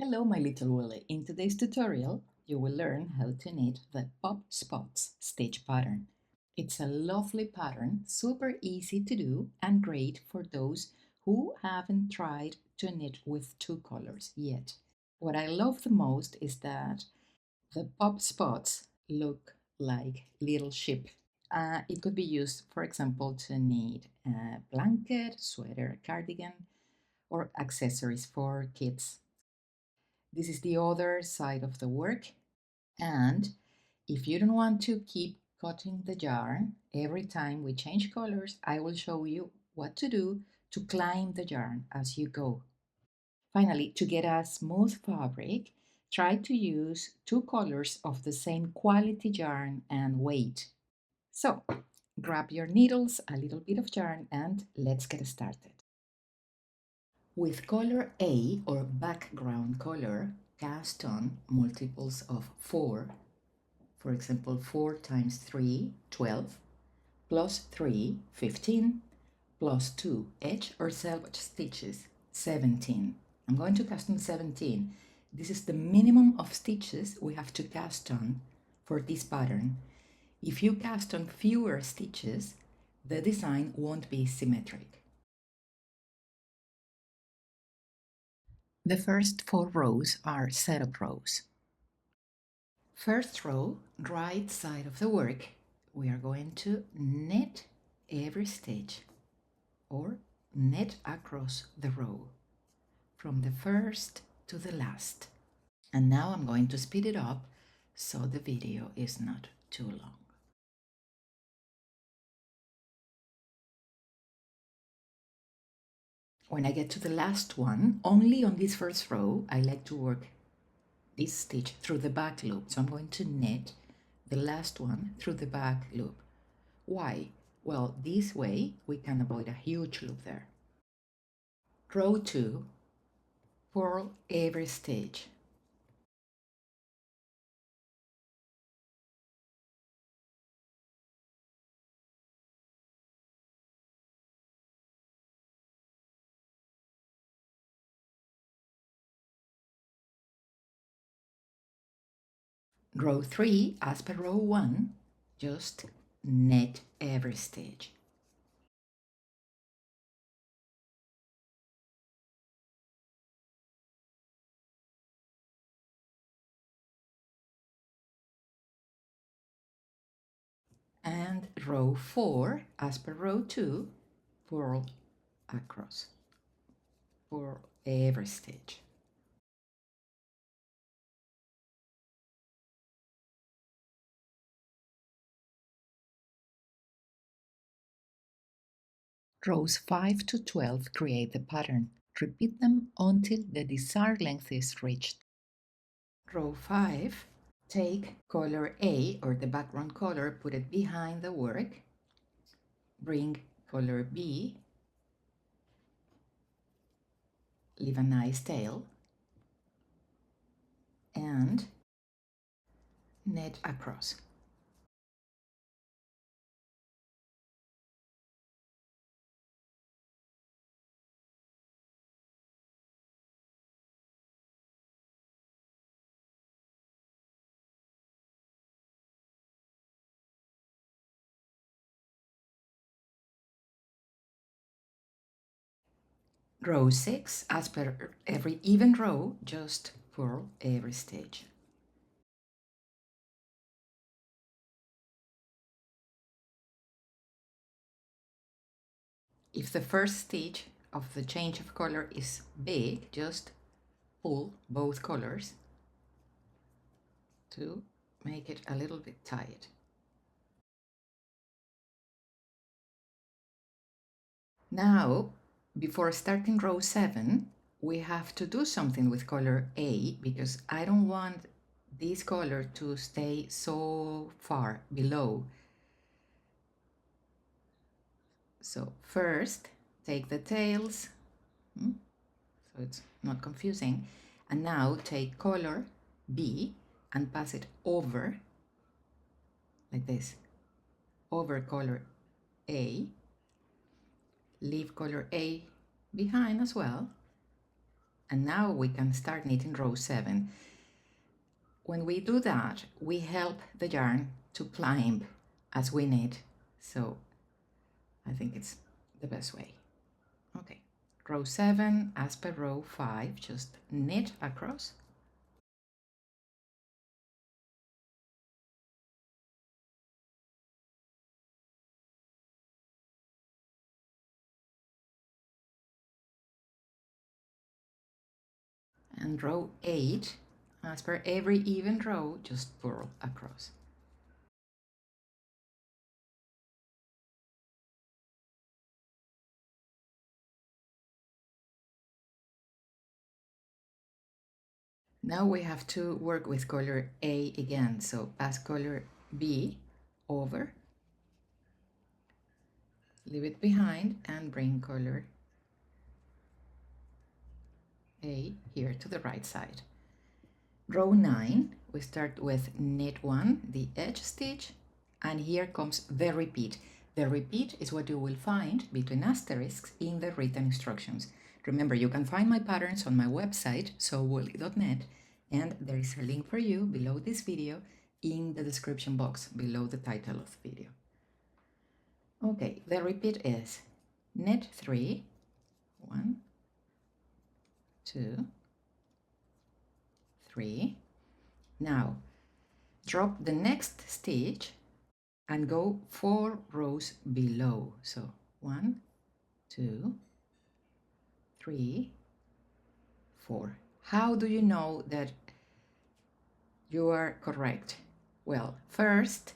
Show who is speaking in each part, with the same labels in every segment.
Speaker 1: Hello, my little Willy. In today's tutorial, you will learn how to knit the Pop Spots stitch pattern. It's a lovely pattern, super easy to do, and great for those who haven't tried to knit with two colors yet. What I love the most is that the pop spots look like little sheep. It could be used, for example, to knit a blanket, sweater, cardigan, or accessories for kids. This is the other side of the work. And if you don't want to keep cutting the yarn every time we change colors, I will show you what to do to climb the yarn as you go. Finally, to get a smooth fabric, try to use two colors of the same quality yarn and weight. So, grab your needles, a little bit of yarn, and let's get started. With color A or background color, cast on multiples of 4. For example, 4 times 3, 12, plus 3, 15, plus 2 edge or selvage stitches, 17. I'm going to cast on 17. This is the minimum of stitches we have to cast on for this pattern. If you cast on fewer stitches, the design won't be symmetric. The first 4 rows are setup rows. First row, right side of the work, we are going to knit every stitch or knit across the row from the first to the last. And now I'm going to speed it up so the video is not too long. When I get to the last one, only on this first row, I like to work this stitch through the back loop. So I'm going to knit the last one through the back loop. Why? Well, this way we can avoid a huge loop there. Row 2, purl every stitch. Row 3, as per row 1, just knit every stitch. And row 4, as per row 2, purl across. Purl every stitch. Rows 5 to 12 create the pattern. Repeat them until the desired length is reached. Row 5, take color A or the background color, put it behind the work, bring color B, leave a nice tail, and knit across. Row 6, as per every even row, just purl every stitch. If the first stitch of the change of color is big, just pull both colors to make it a little bit tight. Now, before starting row 7, we have to do something with color A because I don't want this color to stay so far below. So first, take the tails, so it's not confusing, and now take color B and pass it over, like this, over color A, leave color A behind as well, And now we can start knitting row 7. When we do that, we help the yarn to climb as we knit. So I think it's the best way. Okay, row 7 as per row 5, just knit across. And row 8, as per every even row, just purl across. Now we have to work with color A again, so pass color B over, leave it behind, and bring color A here to the right side. Row 9, we start with knit 1, the edge stitch, and here comes the repeat. The repeat is what you will find between asterisks in the written instructions. Remember, you can find my patterns on my website, sewwoolly.net, and there is a link for you below this video in the description box below the title of the video. Okay, the repeat is knit 3, 1, 2, 3. Now, drop the next stitch and go 4 rows below. So 1, 2, 3, 4. How do you know that you are correct? Well, first,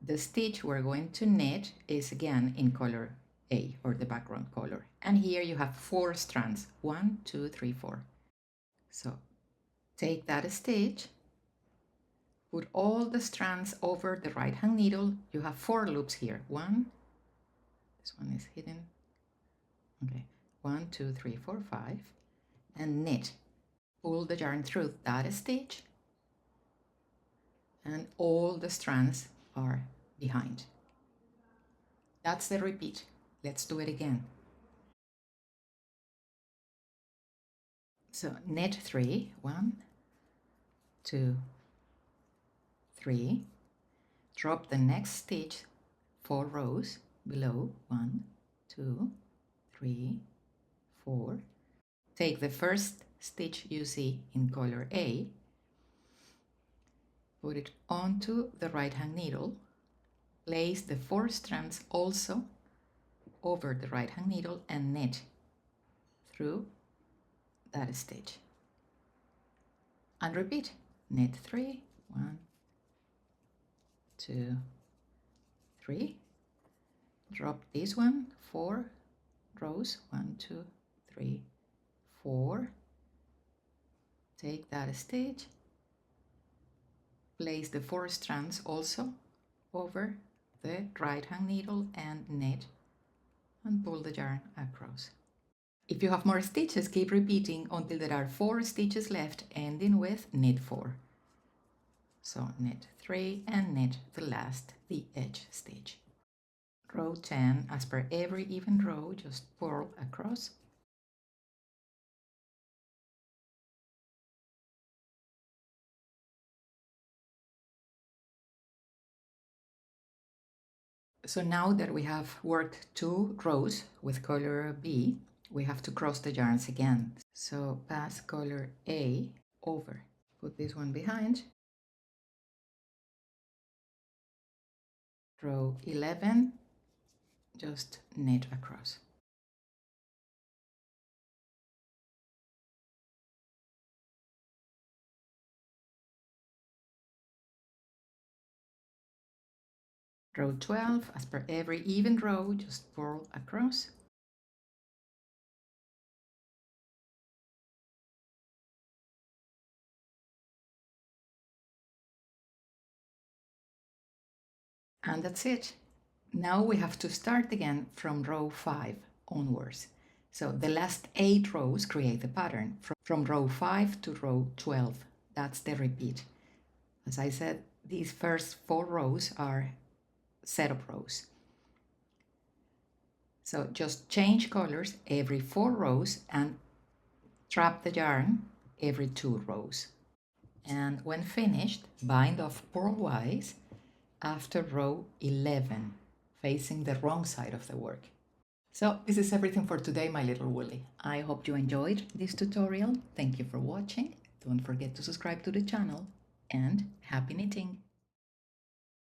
Speaker 1: the stitch we're going to knit is again in color A, or the background color. And here you have 4 strands, 1, 2, 3, 4. So take that stitch, put all the strands over the right hand needle. You have 4 loops here. 1, this one is hidden. Okay, 1, 2, 3, 4, 5, and knit. Pull the yarn through that stitch, and all the strands are behind. That's the repeat. Let's do it again. So knit 3, 1, 2, 3, drop the next stitch 4 rows below, 1, 2, 3, 4. Take the first stitch you see in color A, put it onto the right hand needle, place the 4 strands also over the right hand needle, and knit through that stitch. And repeat, knit 3, 1, 2, 3, drop this one 4 rows, 1, 2, 3, 4, take that stitch, place the 4 strands also over the right hand needle and knit, and pull the yarn across. If you have more stitches, keep repeating until there are 4 stitches left, ending with knit 4. So knit 3 and knit the last, the edge stitch. Row 10, as per every even row, just purl across. So now that we have worked 2 rows with color B, we have to cross the yarns again. So pass color A over, put this one behind. Row 11, just knit across. Row 12, as per every even row, just purl across. And that's it. Now we have to start again from row 5 onwards. So the last 8 rows create the pattern from row 5 to row 12. That's the repeat. As I said, these first 4 rows are setup rows. So just change colors every 4 rows and Trap the yarn every 2 rows. And when finished, bind off purlwise after row 11, facing the wrong side of the work. So this is everything for today, my little woolly. I hope you enjoyed this tutorial. Thank you for watching. Don't forget to subscribe to the channel and happy knitting!